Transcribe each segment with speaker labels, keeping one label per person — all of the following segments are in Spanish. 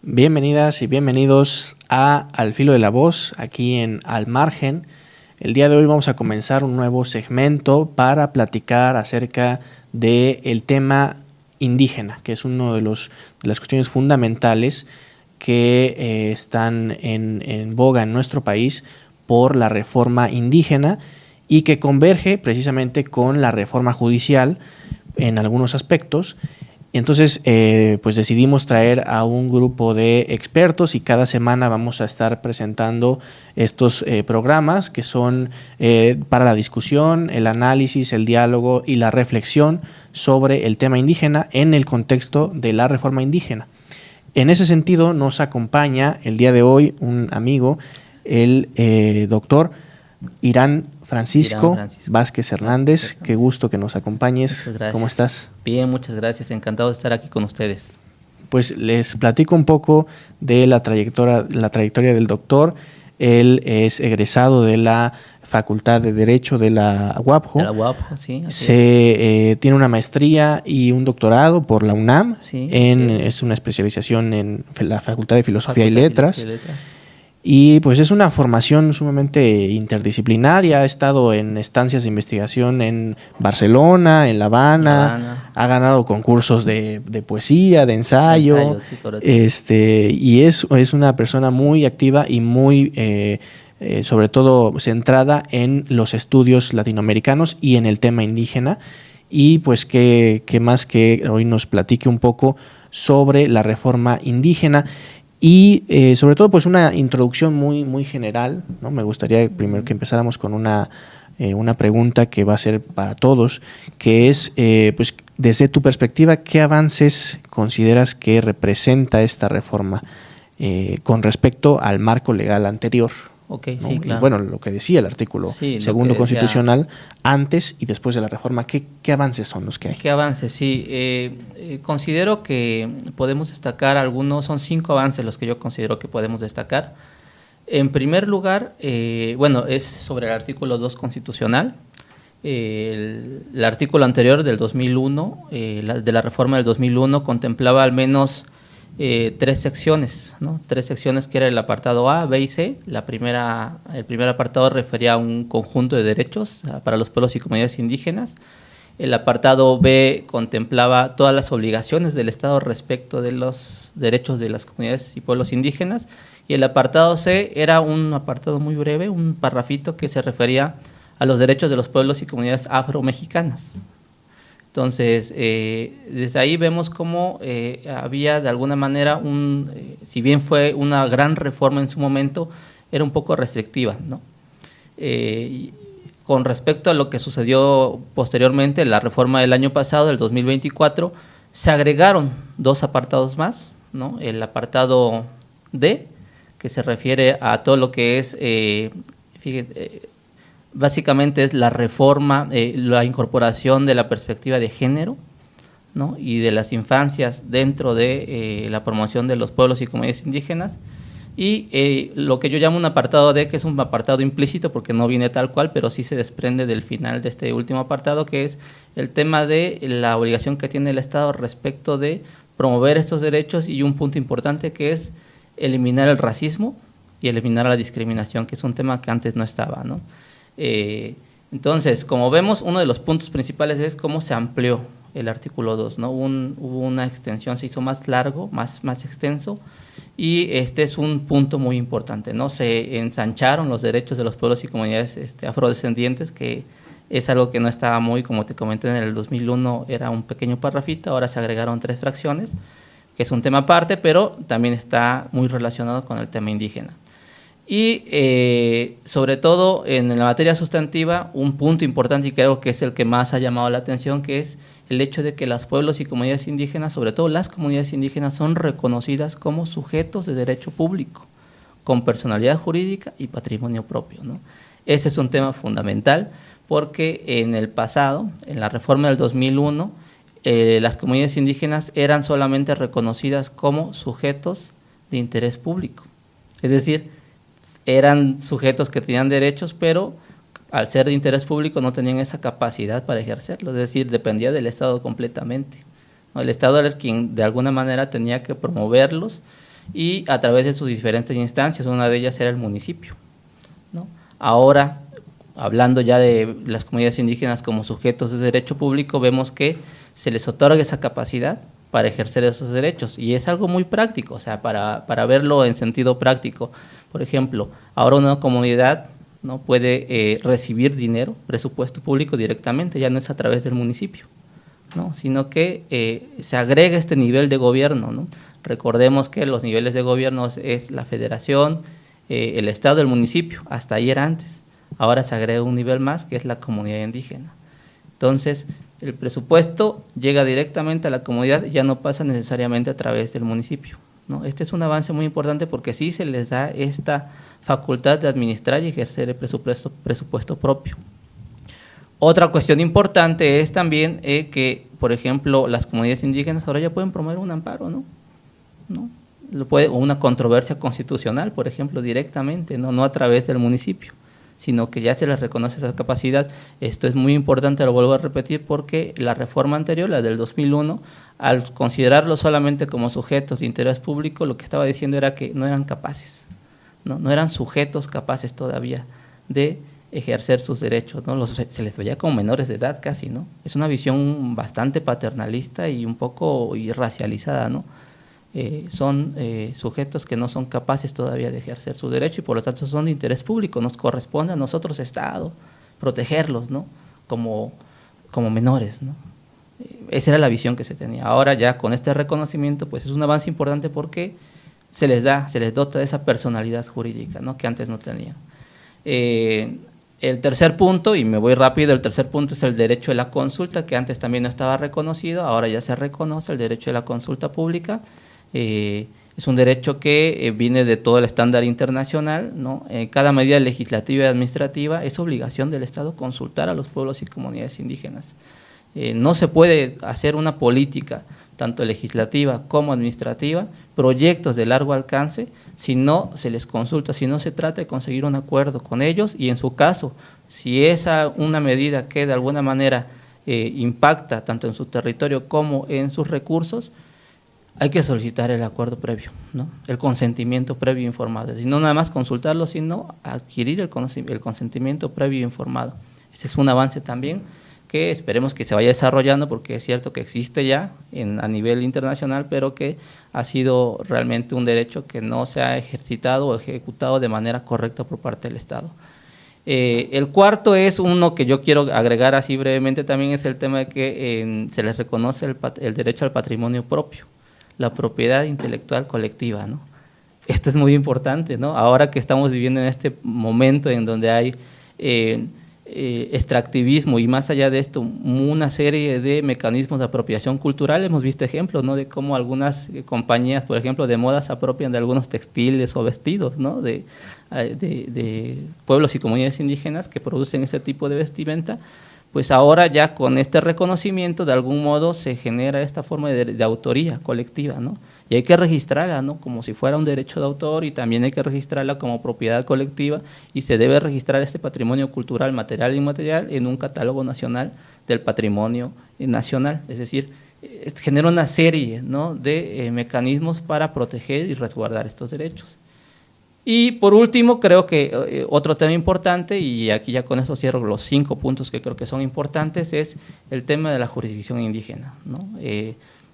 Speaker 1: Bienvenidas y bienvenidos a Al Filo de la Voz, aquí en Al Margen. El día de hoy vamos a comenzar un nuevo segmento para platicar acerca del tema indígena, que es uno de las cuestiones fundamentales que están en boga en nuestro país por la reforma indígena y que converge precisamente con la reforma judicial en algunos aspectos. Entonces, pues decidimos traer a un grupo de expertos y cada semana vamos a estar presentando estos programas que son para la discusión, el análisis, el diálogo y la reflexión sobre el tema indígena en el contexto de la reforma indígena. En ese sentido, nos acompaña el día de hoy un amigo, el doctor Irán Francisco Vázquez Hernández. Qué gusto que nos acompañes. ¿Cómo estás?
Speaker 2: Bien, muchas gracias. Encantado de estar aquí con ustedes.
Speaker 1: Pues les platico un poco de la trayectoria del doctor. Él es egresado de la Facultad de Derecho de la UAPJO.
Speaker 2: De la UAPJO, sí.
Speaker 1: Tiene una maestría y un doctorado por la UNAM.
Speaker 2: Sí,
Speaker 1: es una especialización en la Facultad de Filosofía y Letras. Y pues es una formación sumamente interdisciplinaria. Ha estado en estancias de investigación en Barcelona, en La Habana. Ha ganado concursos de poesía, de ensayo. Sí, y es una persona muy activa y muy, sobre todo, centrada en los estudios latinoamericanos y en el tema indígena. Y pues que más que hoy nos platique un poco sobre la reforma indígena. Y sobre todo pues una introducción muy, muy general, ¿no? Me gustaría primero que empezáramos con una pregunta que va a ser para todos, que es pues desde tu perspectiva, ¿qué avances consideras que representa esta reforma con respecto al marco legal anterior?
Speaker 2: Okay,
Speaker 1: ¿no?
Speaker 2: Sí, claro.
Speaker 1: Y bueno, lo que decía el artículo segundo constitucional antes y después de la reforma, ¿qué avances son los que hay?
Speaker 2: ¿Qué avances? Sí, considero que podemos destacar algunos, son 5 avances los que yo considero que podemos destacar. En primer lugar, es sobre el artículo 2 constitucional. El artículo anterior del 2001, de la reforma del 2001, contemplaba al menos 3 secciones, ¿no? 3 secciones que era el apartado A, B y C. El primer apartado refería a un conjunto de derechos para los pueblos y comunidades indígenas. El apartado B contemplaba todas las obligaciones del Estado respecto de los derechos de las comunidades y pueblos indígenas. Y el apartado C era un apartado muy breve, un parrafito que se refería a los derechos de los pueblos y comunidades afromexicanas. Entonces, desde ahí vemos cómo había de alguna manera, si bien fue una gran reforma en su momento, era un poco restrictiva, ¿no? Con respecto a lo que sucedió posteriormente, la reforma del año pasado, del 2024, se agregaron 2 apartados más, ¿no? El apartado D, que se refiere a todo lo que es, básicamente es la reforma, la incorporación de la perspectiva de género, ¿no? Y de las infancias dentro de la promoción de los pueblos y comunidades indígenas. Y lo que yo llamo un apartado D, que es un apartado implícito porque no viene tal cual, pero sí se desprende del final de este último apartado, que es el tema de la obligación que tiene el Estado respecto de promover estos derechos y un punto importante que es eliminar el racismo y eliminar la discriminación, que es un tema que antes no estaba, ¿no? Entonces, como vemos, uno de los puntos principales es cómo se amplió el artículo 2, ¿no? Hubo una extensión, se hizo más largo, más extenso, y este es un punto muy importante, ¿no? Se ensancharon los derechos de los pueblos y comunidades afrodescendientes, que es algo que no estaba muy, como te comenté, en el 2001 era un pequeño parrafito, ahora se agregaron 3 fracciones, que es un tema aparte, pero también está muy relacionado con el tema indígena. Y sobre todo en la materia sustantiva, un punto importante y creo que es el que más ha llamado la atención, que es el hecho de que los pueblos y comunidades indígenas, sobre todo las comunidades indígenas, son reconocidas como sujetos de derecho público, con personalidad jurídica y patrimonio propio, ¿no? Ese es un tema fundamental porque en el pasado, en la reforma del 2001, las comunidades indígenas eran solamente reconocidas como sujetos de interés público. Es decir, eran sujetos que tenían derechos, pero al ser de interés público no tenían esa capacidad para ejercerlo, es decir, dependía del Estado completamente, ¿no? El Estado era quien de alguna manera tenía que promoverlos y a través de sus diferentes instancias, una de ellas era el municipio, ¿no? Ahora, hablando ya de las comunidades indígenas como sujetos de derecho público, vemos que se les otorga esa capacidad para ejercer esos derechos y es algo muy práctico, o sea, para verlo en sentido práctico. Por ejemplo, ahora una comunidad no puede recibir dinero, presupuesto público directamente, ya no es a través del municipio, ¿no? Sino que se agrega este nivel de gobierno, ¿no? Recordemos que los niveles de gobierno es la federación, el estado, el municipio, hasta ahí era antes. Ahora se agrega un nivel más que es la comunidad indígena. Entonces, el presupuesto llega directamente a la comunidad y ya no pasa necesariamente a través del municipio, ¿no? Este es un avance muy importante porque sí se les da esta facultad de administrar y ejercer el presupuesto propio. Otra cuestión importante es también que, por ejemplo, las comunidades indígenas ahora ya pueden promover un amparo, ¿no? O una controversia constitucional, por ejemplo, directamente, no a través del municipio, sino que ya se les reconoce esa capacidad. Esto es muy importante, lo vuelvo a repetir, porque la reforma anterior, la del 2001, al considerarlos solamente como sujetos de interés público, lo que estaba diciendo era que no eran capaces, no eran sujetos capaces todavía de ejercer sus derechos, ¿no? Se les veía como menores de edad casi, ¿no? Es una visión bastante paternalista y un poco racializada, ¿no? Son sujetos que no son capaces todavía de ejercer su derecho y por lo tanto son de interés público. Nos corresponde a nosotros, Estado, protegerlos, ¿no? Como menores, ¿no? Esa era la visión que se tenía. Ahora ya con este reconocimiento pues es un avance importante porque se les dota de esa personalidad jurídica, ¿no? Que antes no tenían. El tercer punto, y me voy rápido, el tercer punto es el derecho de la consulta, que antes también no estaba reconocido, ahora ya se reconoce el derecho de la consulta pública. Es un derecho que viene de todo el estándar internacional, ¿no? Cada medida legislativa y administrativa es obligación del Estado consultar a los pueblos y comunidades indígenas. No se puede hacer una política, tanto legislativa como administrativa, proyectos de largo alcance, si no se les consulta, si no se trata de conseguir un acuerdo con ellos y en su caso, si es una medida que de alguna manera impacta tanto en su territorio como en sus recursos, hay que solicitar el acuerdo previo, ¿no? El consentimiento previo informado, y no nada más consultarlo, sino adquirir el consentimiento previo informado. Ese es un avance también que esperemos que se vaya desarrollando porque es cierto que existe ya a nivel internacional, pero que ha sido realmente un derecho que no se ha ejercitado o ejecutado de manera correcta por parte del Estado. El cuarto es uno que yo quiero agregar así brevemente también, es el tema de que se les reconoce el derecho al patrimonio propio, la propiedad intelectual colectiva, ¿no? Esto es muy importante, ¿no? Ahora que estamos viviendo en este momento en donde hay extractivismo y más allá de esto, una serie de mecanismos de apropiación cultural, hemos visto ejemplos, ¿no? De cómo algunas compañías, por ejemplo, de moda se apropian de algunos textiles o vestidos, ¿no? De pueblos y comunidades indígenas que producen ese tipo de vestimenta. Pues ahora ya con este reconocimiento de algún modo se genera esta forma de autoría colectiva, ¿no? Y hay que registrarla, ¿no? Como si fuera un derecho de autor y también hay que registrarla como propiedad colectiva y se debe registrar este patrimonio cultural, material e inmaterial en un catálogo nacional del patrimonio nacional. Es decir, genera una serie, ¿no? de mecanismos para proteger y resguardar estos derechos. Y por último, creo que otro tema importante, y aquí ya con eso cierro los 5 puntos que creo que son importantes, es el tema de la jurisdicción indígena, ¿no?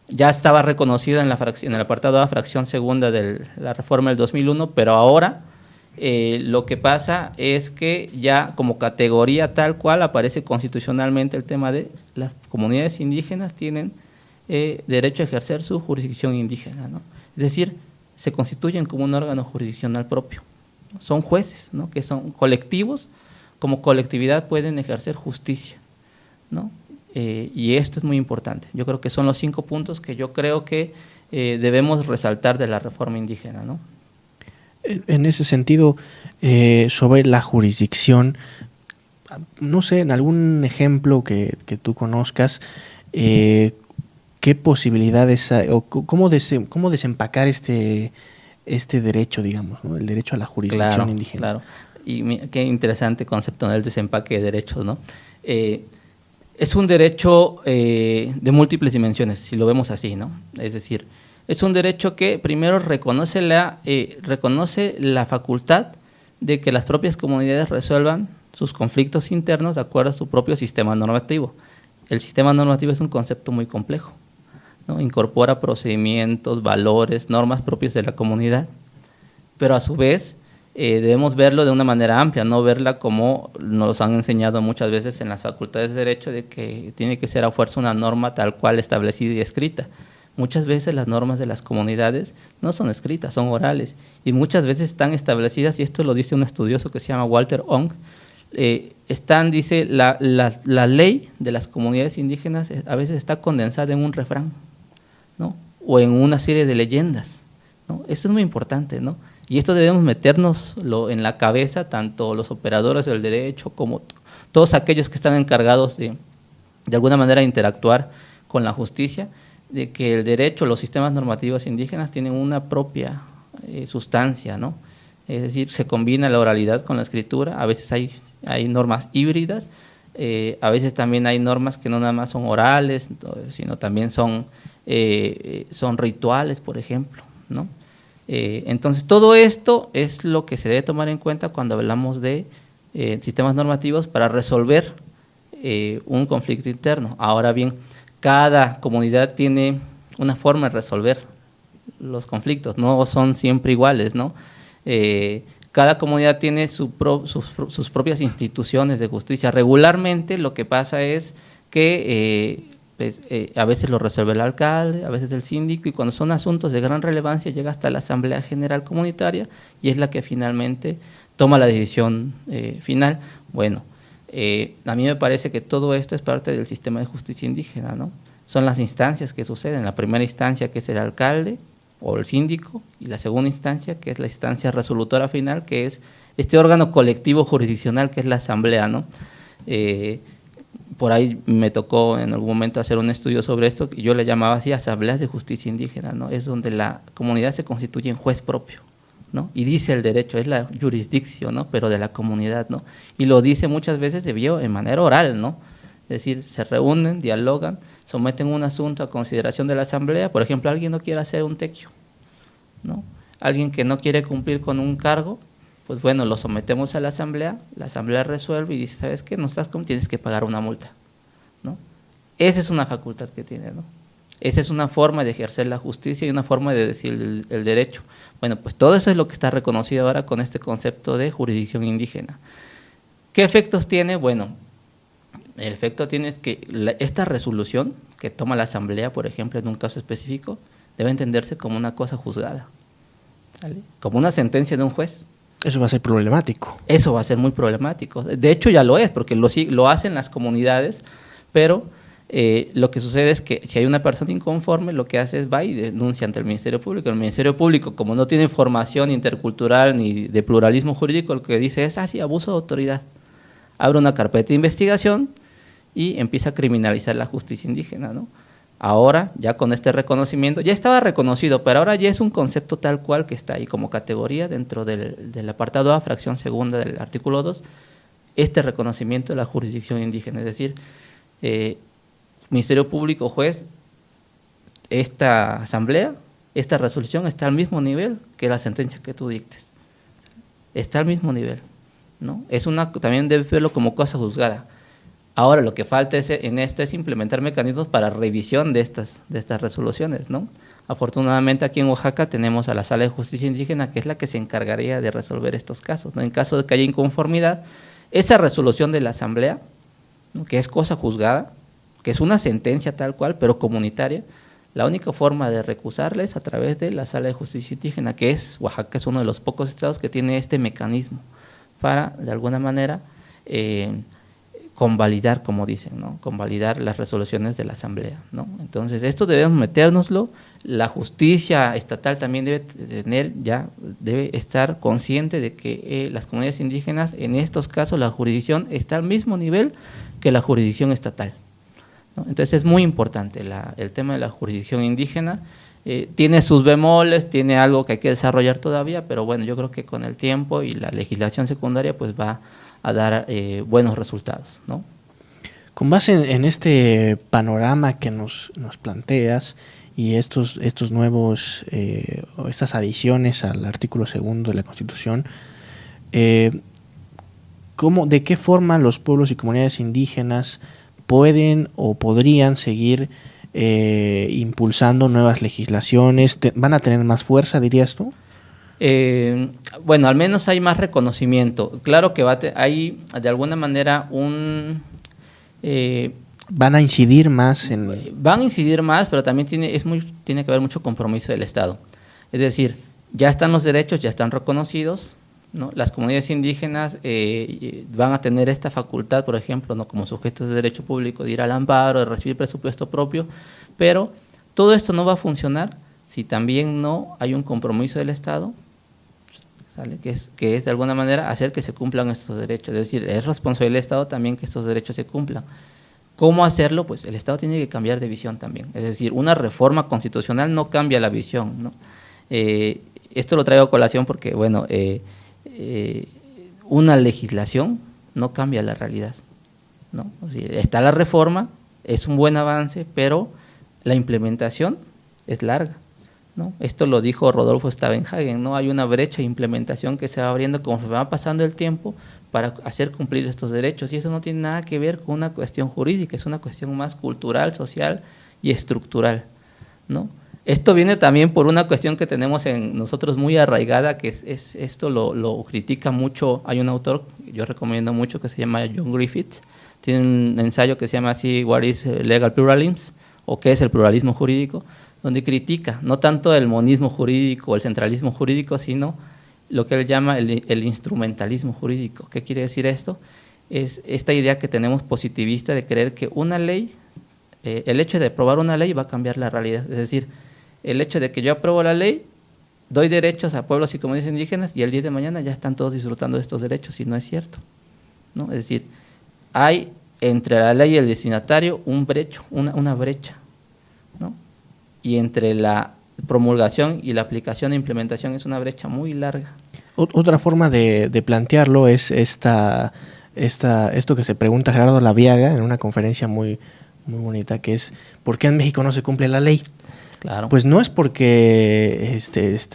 Speaker 2: Ya estaba reconocido en el apartado A, fracción segunda de la reforma del 2001, pero ahora lo que pasa es que ya como categoría tal cual aparece constitucionalmente el tema de las comunidades indígenas tienen derecho a ejercer su jurisdicción indígena, ¿no? Es decir, se constituyen como un órgano jurisdiccional propio, ¿no? Son jueces, ¿no? Que son colectivos, como colectividad pueden ejercer justicia, ¿no? Y esto es muy importante. Yo creo que son los 5 puntos que yo creo que debemos resaltar de la reforma indígena, ¿no?
Speaker 1: En ese sentido, sobre la jurisdicción, no sé, en algún ejemplo que tú conozcas, ¿qué posibilidades hay, o cómo desempacar este derecho, digamos, ¿no? El derecho a la jurisdicción indígena?
Speaker 2: Claro. Y qué interesante concepto, ¿no? El desempaque de derechos, ¿no? Es un derecho de múltiples dimensiones, si lo vemos así, ¿no? Es decir, es un derecho que primero reconoce la facultad de que las propias comunidades resuelvan sus conflictos internos de acuerdo a su propio sistema normativo. El sistema normativo es un concepto muy complejo, ¿no? Incorpora procedimientos, valores, normas propios de la comunidad, pero a su vez debemos verlo de una manera amplia, no verla como nos han enseñado muchas veces en las facultades de Derecho, de que tiene que ser a fuerza una norma tal cual establecida y escrita. Muchas veces las normas de las comunidades no son escritas, son orales, y muchas veces están establecidas, y esto lo dice un estudioso que se llama Walter Ong, dice, la ley de las comunidades indígenas a veces está condensada en un refrán, ¿no? O en una serie de leyendas, ¿no? Eso es muy importante, ¿no? Y esto debemos metérnoslo en la cabeza, tanto los operadores del derecho como todos aquellos que están encargados de alguna manera interactuar con la justicia, de que el derecho, los sistemas normativos indígenas tienen una propia sustancia, ¿no? Es decir, se combina la oralidad con la escritura, a veces hay normas híbridas, a veces también hay normas que no nada más son orales, sino también son rituales, por ejemplo, ¿no? Entonces, todo esto es lo que se debe tomar en cuenta cuando hablamos de sistemas normativos para resolver un conflicto interno. Ahora bien, cada comunidad tiene una forma de resolver los conflictos, no son siempre iguales, ¿no? Cada comunidad tiene sus propias instituciones de justicia. Regularmente lo que pasa es que a veces lo resuelve el alcalde, a veces el síndico, y cuando son asuntos de gran relevancia llega hasta la Asamblea General Comunitaria y es la que finalmente toma la decisión final. Bueno, a mí me parece que todo esto es parte del sistema de justicia indígena, ¿no? Son las instancias que suceden. La primera instancia, que es el alcalde o el síndico, y la segunda instancia, que es la instancia resolutora final, que es este órgano colectivo jurisdiccional que es la Asamblea, ¿no? Por ahí me tocó en algún momento hacer un estudio sobre esto, que yo le llamaba así asambleas de justicia indígena, ¿no? Es donde la comunidad se constituye en juez propio, ¿no? Y dice el derecho, es la jurisdicción, ¿no? Pero de la comunidad, ¿no? Y lo dice muchas veces en manera oral, ¿no? Es decir, se reúnen, dialogan, someten un asunto a consideración de la asamblea. Por ejemplo, alguien no quiere hacer un tequio, ¿no? Alguien que no quiere cumplir con un cargo, pues bueno, lo sometemos a la asamblea resuelve y dice, ¿sabes qué? No estás como, tienes que pagar una multa, ¿no? Esa es una facultad que tiene, ¿no? Esa es una forma de ejercer la justicia y una forma de decir el derecho. Bueno, pues todo eso es lo que está reconocido ahora con este concepto de jurisdicción indígena. ¿Qué efectos tiene? Bueno, el efecto tiene es que esta resolución que toma la asamblea, por ejemplo, en un caso específico, debe entenderse como una cosa juzgada, ¿vale? Como una sentencia de un juez.
Speaker 1: Eso va a ser problemático.
Speaker 2: Eso va a ser muy problemático. De hecho, ya lo es, porque lo hacen las comunidades, pero lo que sucede es que si hay una persona inconforme, lo que hace es va y denuncia ante el Ministerio Público. El Ministerio Público, como no tiene formación intercultural ni de pluralismo jurídico, lo que dice es, sí, abuso de autoridad. Abre una carpeta de investigación y empieza a criminalizar la justicia indígena, ¿no? Ahora, ya con este reconocimiento, ya estaba reconocido, pero ahora ya es un concepto tal cual que está ahí como categoría dentro del apartado A, fracción segunda del artículo 2, este reconocimiento de la jurisdicción indígena. Es decir, Ministerio Público, juez, esta asamblea, esta resolución está al mismo nivel que la sentencia que tú dictes. Está al mismo nivel, ¿no? También debes verlo como cosa juzgada. Ahora lo que falta en esto es implementar mecanismos para revisión de estas resoluciones, ¿no? Afortunadamente aquí en Oaxaca tenemos a la Sala de Justicia Indígena, que es la que se encargaría de resolver estos casos, ¿no? En caso de que haya inconformidad, esa resolución de la asamblea, ¿no? Que es cosa juzgada, que es una sentencia tal cual, pero comunitaria, la única forma de recusarla es a través de la Sala de Justicia Indígena, que es Oaxaca, es uno de los pocos estados que tiene este mecanismo para, de alguna manera, convalidar, como dicen, ¿no? Convalidar las resoluciones de la asamblea, ¿no? Entonces, esto debemos metérnoslo. La justicia estatal también debe estar consciente de que las comunidades indígenas, en estos casos, la jurisdicción está al mismo nivel que la jurisdicción estatal, ¿no? Entonces, es muy importante el tema de la jurisdicción indígena. Tiene sus bemoles, tiene algo que hay que desarrollar todavía, pero bueno, yo creo que con el tiempo y la legislación secundaria pues va a dar buenos resultados, ¿no?
Speaker 1: Con base en este panorama que nos planteas y estos nuevos, estas adiciones al artículo 2 de la Constitución, ¿de qué forma los pueblos y comunidades indígenas pueden o podrían seguir impulsando nuevas legislaciones? ¿Van a tener más fuerza, dirías tú?
Speaker 2: Bueno, al menos hay más reconocimiento. Claro que hay de alguna manera
Speaker 1: ¿Van a incidir más
Speaker 2: Van a incidir más, pero también tiene que haber mucho compromiso del Estado. Es decir, ya están los derechos, ya están reconocidos, ¿no? Las comunidades indígenas van a tener esta facultad, por ejemplo, ¿no?, como sujetos de derecho público, de ir al amparo, de recibir presupuesto propio, pero todo esto no va a funcionar si también no hay un compromiso del Estado, ¿sale? Que es de alguna manera hacer que se cumplan estos derechos. Es decir, es responsabilidad del Estado también que estos derechos se cumplan. ¿Cómo hacerlo? Pues el Estado tiene que cambiar de visión también. Es decir, una reforma constitucional no cambia la visión, ¿no? Esto lo traigo a colación porque, bueno, una legislación no cambia la realidad, ¿no? O sea, está la reforma, es un buen avance, pero la implementación es larga, ¿no? Esto lo dijo Rodolfo Stavenhagen, ¿no? Hay una brecha de implementación que se va abriendo conforme va pasando el tiempo para hacer cumplir estos derechos, y eso no tiene nada que ver con una cuestión jurídica, es una cuestión más cultural, social y estructural, ¿no? Esto viene también por una cuestión que tenemos en nosotros muy arraigada, que es esto lo critica mucho. Hay un autor, yo recomiendo mucho, que se llama John Griffith, tiene un ensayo que se llama así, What is Legal Pluralism, o qué es el pluralismo jurídico, donde critica no tanto el monismo jurídico o el centralismo jurídico, sino lo que él llama el instrumentalismo jurídico. ¿Qué quiere decir esto? Es esta idea que tenemos positivista de creer que una ley, el hecho de aprobar una ley va a cambiar la realidad. Es decir, el hecho de que yo apruebo la ley, doy derechos a pueblos y comunidades indígenas y el día de mañana ya están todos disfrutando de estos derechos, y no es cierto, ¿no? Es decir, hay entre la ley y el destinatario una brecha, ¿no? Y entre la promulgación y la aplicación e implementación es una brecha muy larga.
Speaker 1: Otra forma de plantearlo es esto que se pregunta Gerardo Laviaga en una conferencia muy, muy bonita, que es ¿por qué en México no se cumple la ley?
Speaker 2: Claro.
Speaker 1: Pues no es porque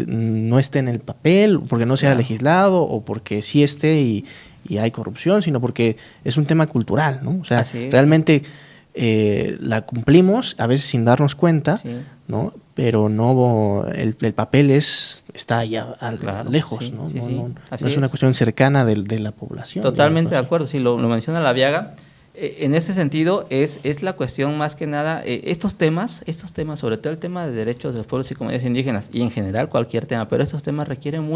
Speaker 1: no esté en el papel, porque no sea legislado, o porque sí esté y hay corrupción, sino porque es un tema cultural, ¿no? O sea, realmente la cumplimos a veces sin darnos cuenta, sí, ¿no? Pero no, el papel está allá lejos, sí, ¿no? Sí, no es una cuestión cercana de la población.
Speaker 2: Totalmente de acuerdo, sí, lo menciona Laviaga. En ese sentido es la cuestión más que nada, estos temas, sobre todo el tema de derechos de los pueblos y comunidades indígenas, y en general cualquier tema, pero estos temas requieren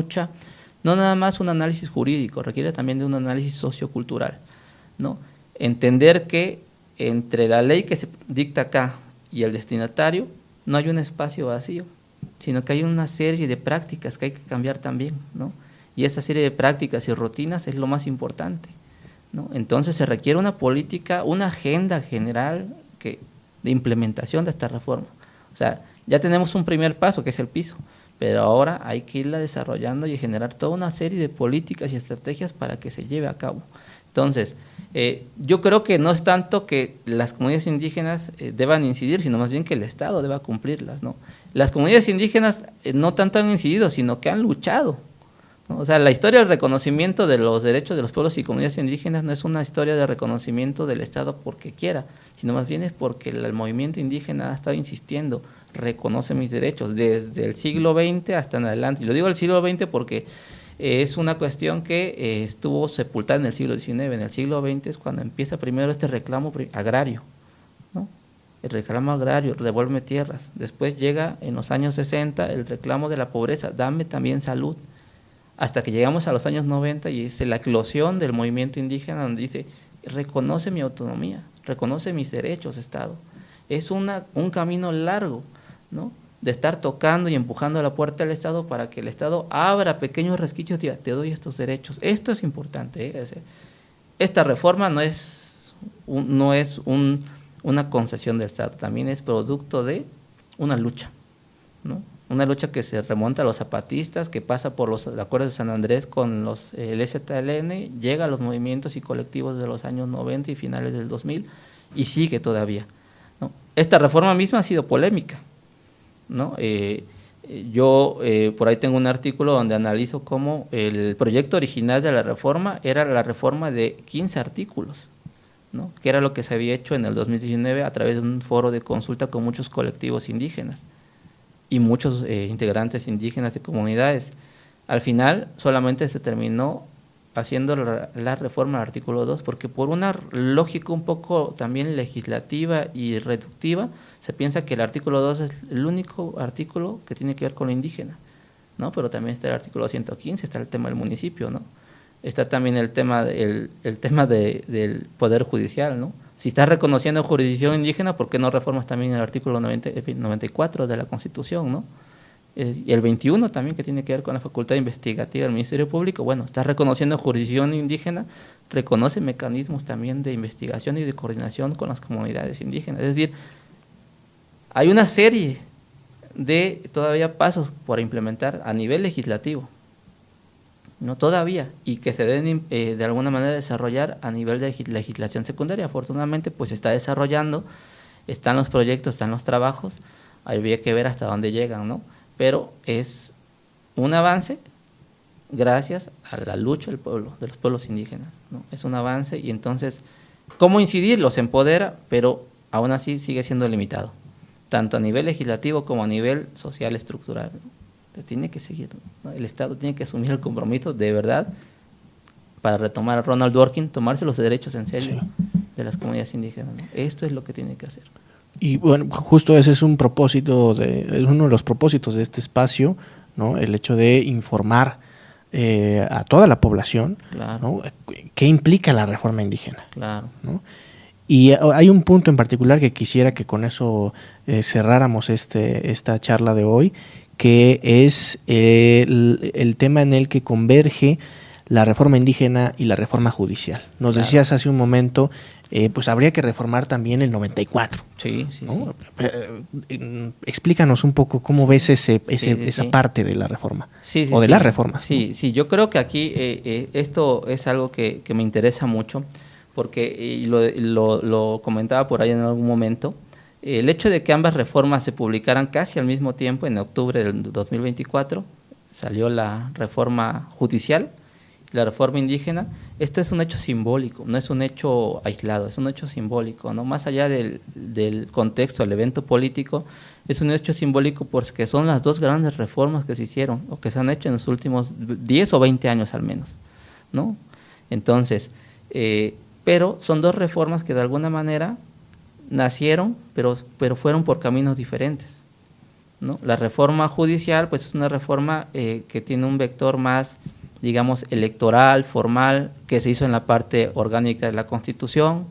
Speaker 2: no nada más un análisis jurídico, requiere también de un análisis sociocultural, ¿no? Entender que entre la ley que se dicta acá y el destinatario no hay un espacio vacío, sino que hay una serie de prácticas que hay que cambiar también, ¿no? Y esa serie de prácticas y rutinas es lo más importante, ¿no? Entonces se requiere una política, una agenda general de implementación de esta reforma. O sea, ya tenemos un primer paso, que es el piso, pero ahora hay que irla desarrollando y generar toda una serie de políticas y estrategias para que se lleve a cabo. Entonces, yo creo que no es tanto que las comunidades indígenas deban incidir, sino más bien que el Estado deba cumplirlas, ¿no? Las comunidades indígenas no tanto han incidido, sino que han luchado, ¿no? O sea, la historia del reconocimiento de los derechos de los pueblos y comunidades indígenas no es una historia de reconocimiento del Estado porque quiera, sino más bien es porque el movimiento indígena ha estado insistiendo, reconoce mis derechos, desde el siglo XX hasta en adelante. Y lo digo del siglo XX porque es una cuestión que estuvo sepultada en el siglo XIX. En el siglo XX es cuando empieza primero este reclamo agrario, ¿no? El reclamo agrario, devuélveme tierras. Después llega en los años 60 el reclamo de la pobreza, dame también salud. Hasta que llegamos a los años 90 y es la eclosión del movimiento indígena donde dice, reconoce mi autonomía, reconoce mis derechos, Estado. Es un camino largo, ¿no?, de estar tocando y empujando a la puerta del Estado para que el Estado abra pequeños resquicios y diga, te doy estos derechos. Esto es importante, ¿eh? Esta reforma no es una concesión del Estado, también es producto de una lucha, ¿no? Una lucha que se remonta a los zapatistas, que pasa por los acuerdos de San Andrés con el EZLN, llega a los movimientos y colectivos de los años 90 y finales del 2000 y sigue todavía, ¿no? Esta reforma misma ha sido polémica, ¿no? Yo por ahí tengo un artículo donde analizo cómo el proyecto original de la reforma era la reforma de 15 artículos, ¿no? Que era lo que se había hecho en el 2019 a través de un foro de consulta con muchos colectivos indígenas y muchos integrantes indígenas de comunidades. Al final solamente se terminó haciendo la reforma al artículo 2 porque por una lógica un poco también legislativa y reductiva se piensa que el artículo 2 es el único artículo que tiene que ver con lo indígena, ¿no? Pero también está el artículo 115, está el tema del municipio, ¿no? Está también el tema del Poder Judicial, ¿no? Si estás reconociendo jurisdicción indígena, ¿por qué no reformas también el artículo 94 de la Constitución, ¿no? Y el 21 también, que tiene que ver con la facultad investigativa del Ministerio Público. Bueno, estás reconociendo jurisdicción indígena, reconoce mecanismos también de investigación y de coordinación con las comunidades indígenas. Es decir, hay una serie de todavía pasos por implementar a nivel legislativo, no todavía, y que se deben de alguna manera desarrollar a nivel de legislación secundaria. Afortunadamente, pues se está desarrollando, están los proyectos, están los trabajos, habría que ver hasta dónde llegan, ¿no? Pero es un avance gracias a la lucha del pueblo, de los pueblos indígenas, ¿no? Es un avance y entonces, ¿cómo incidir? Los empodera, pero aún así sigue siendo limitado, tanto a nivel legislativo como a nivel social estructural, ¿no? Tiene que seguir, ¿no? El Estado tiene que asumir el compromiso de verdad, para retomar a Ronald Dworkin, tomarse los derechos en serio de las comunidades indígenas, ¿no? Esto es lo que tiene que hacer.
Speaker 1: Y bueno, justo ese es uno de los propósitos de este espacio, ¿no? El hecho de informar a toda la población,
Speaker 2: Claro.
Speaker 1: ¿no? ¿Qué implica la reforma indígena?
Speaker 2: Claro.
Speaker 1: ¿No? Y hay un punto en particular que quisiera que con eso cerráramos esta charla de hoy, que es el tema en el que converge la reforma indígena y la reforma judicial. Nos decías hace un momento, pues habría que reformar también el 94.
Speaker 2: Sí,
Speaker 1: ¿no? Sí. Explícanos un poco cómo ves esa parte de la reforma, o de las reformas.
Speaker 2: Sí, sí, yo creo que aquí esto es algo que me interesa mucho, porque lo comentaba por ahí en algún momento. El hecho de que ambas reformas se publicaran casi al mismo tiempo, en octubre del 2024, salió la reforma judicial, la reforma indígena. Esto es un hecho simbólico, no es un hecho aislado, es un hecho simbólico, ¿no? Más allá del contexto, el evento político, es un hecho simbólico porque son las dos grandes reformas que se hicieron o que se han hecho en los últimos 10 o 20 años al menos, ¿no? Entonces, pero son dos reformas que de alguna manera nacieron, pero fueron por caminos diferentes, ¿no? La reforma judicial, pues es una reforma que tiene un vector más, digamos, electoral, formal, que se hizo en la parte orgánica de la Constitución.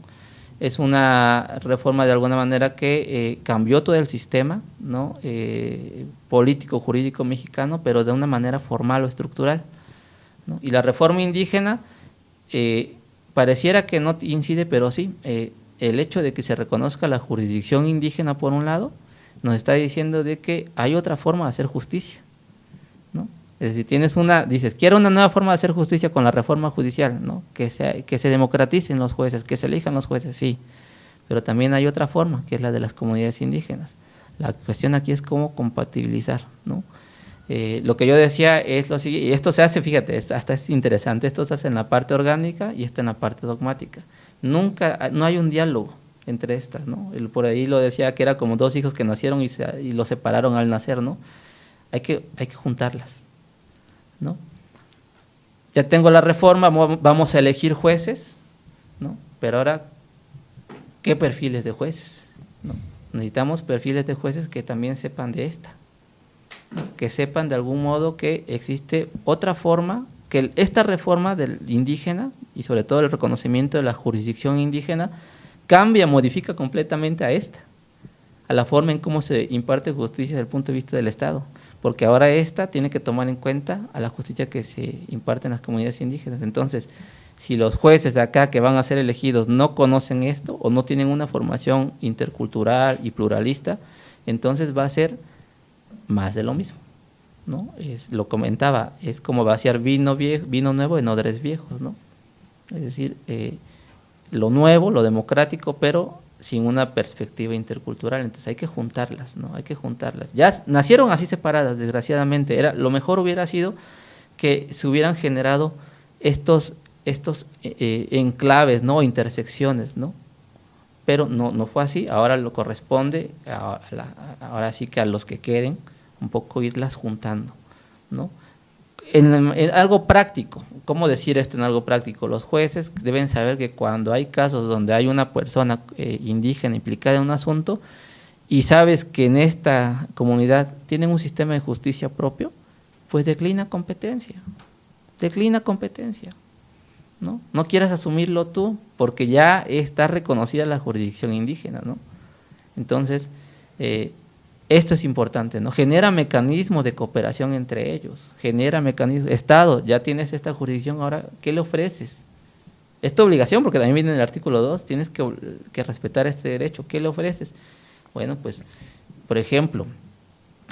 Speaker 2: Es una reforma de alguna manera que cambió todo el sistema, ¿no? Político, jurídico mexicano, pero de una manera formal o estructural, ¿no? Y la reforma indígena pareciera que no incide, pero sí. El hecho de que se reconozca la jurisdicción indígena, por un lado, nos está diciendo de que hay otra forma de hacer justicia, ¿no? Es decir, dices, quiero una nueva forma de hacer justicia con la reforma judicial, ¿no? Que se democraticen los jueces, que se elijan los jueces, sí. Pero también hay otra forma, que es la de las comunidades indígenas. La cuestión aquí es cómo compatibilizar, ¿no? Lo que yo decía es lo siguiente, y esto se hace, fíjate, hasta es interesante, esto se hace en la parte orgánica y esto en la parte dogmática. No hay un diálogo entre estas, ¿no? Por ahí lo decía que era como dos hijos que nacieron y los separaron al nacer, ¿no? Hay que juntarlas, ¿no? Ya tengo la reforma, vamos a elegir jueces, ¿no? Pero ahora, ¿qué perfiles de jueces, ¿no? Necesitamos perfiles de jueces que también sepan de esta, ¿no? Que sepan de algún modo que existe otra forma, que esta reforma del indígena y sobre todo el reconocimiento de la jurisdicción indígena modifica completamente a la forma en cómo se imparte justicia desde el punto de vista del Estado, porque ahora esta tiene que tomar en cuenta a la justicia que se imparte en las comunidades indígenas. Entonces, si los jueces de acá que van a ser elegidos no conocen esto o no tienen una formación intercultural y pluralista, entonces va a ser más de lo mismo, ¿no? Lo comentaba, es como vaciar vino nuevo en odres viejos, ¿no? Es decir, lo nuevo, lo democrático, pero sin una perspectiva intercultural. Entonces hay que juntarlas, ¿no? Hay que juntarlas. Ya nacieron así separadas, desgraciadamente. Lo mejor hubiera sido que se hubieran generado estos enclaves, ¿no? Intersecciones, ¿no? Pero no fue así. Ahora lo corresponde, ahora sí que a los que queden, un poco irlas juntando, ¿no? En algo práctico, ¿cómo decir esto en algo práctico? Los jueces deben saber que cuando hay casos donde hay una persona indígena implicada en un asunto y sabes que en esta comunidad tienen un sistema de justicia propio, pues declina competencia, ¿no? No quieras asumirlo tú porque ya está reconocida la jurisdicción indígena, ¿no? Entonces, esto es importante, ¿no? Genera mecanismos de cooperación entre ellos, genera mecanismos. Estado, ya tienes esta jurisdicción, ahora, ¿qué le ofreces? Es tu obligación, porque también viene en el artículo 2, tienes que respetar este derecho. ¿Qué le ofreces? Bueno, pues, por ejemplo,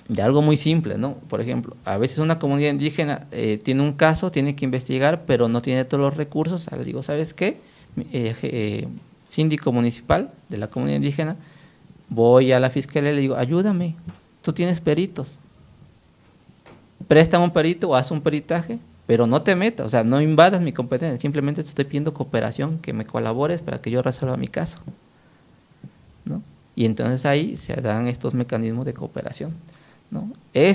Speaker 2: de algo muy simple, ¿no? Por ejemplo, a veces una comunidad indígena tiene un caso, tiene que investigar, pero no tiene todos los recursos. Ahora digo, ¿sabes qué? Síndico municipal de la comunidad indígena, voy a la fiscalía y le digo, ayúdame, tú tienes peritos, préstame un perito o haz un peritaje, pero no te metas, o sea, no invadas mi competencia, simplemente te estoy pidiendo cooperación, que me colabores para que yo resuelva mi caso, ¿no? Y entonces ahí se dan estos mecanismos de cooperación, ¿no?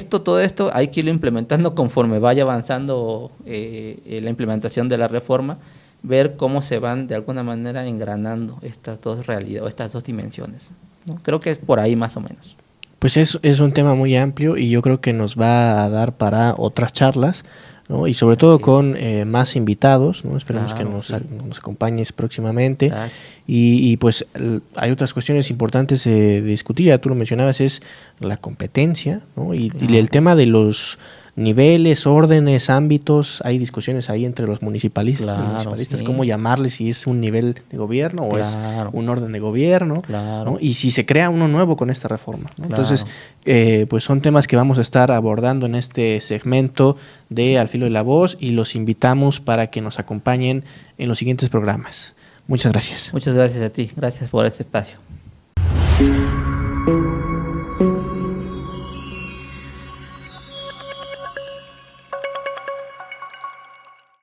Speaker 2: Todo esto hay que irlo implementando conforme vaya avanzando la implementación de la reforma, ver cómo se van de alguna manera engranando estas dos realidades, estas dos dimensiones, ¿no? Creo que es por ahí más o menos.
Speaker 1: Pues es un tema muy amplio y yo creo que nos va a dar para otras charlas, ¿no? Y sobre todo con más invitados, ¿no? Esperemos que nos acompañes próximamente. Y pues hay otras cuestiones importantes de discutir, ya tú lo mencionabas, es la competencia, ¿no? Y el tema de los niveles, órdenes, ámbitos, hay discusiones ahí entre los municipalistas, cómo llamarles, si es un nivel de gobierno o es un orden de gobierno, ¿no? Y si se crea uno nuevo con esta reforma, ¿no? Entonces, pues son temas que vamos a estar abordando en este segmento de Al Filo de la Voz y los invitamos para que nos acompañen en los siguientes programas. Muchas gracias.
Speaker 2: Muchas gracias a ti, gracias por este espacio.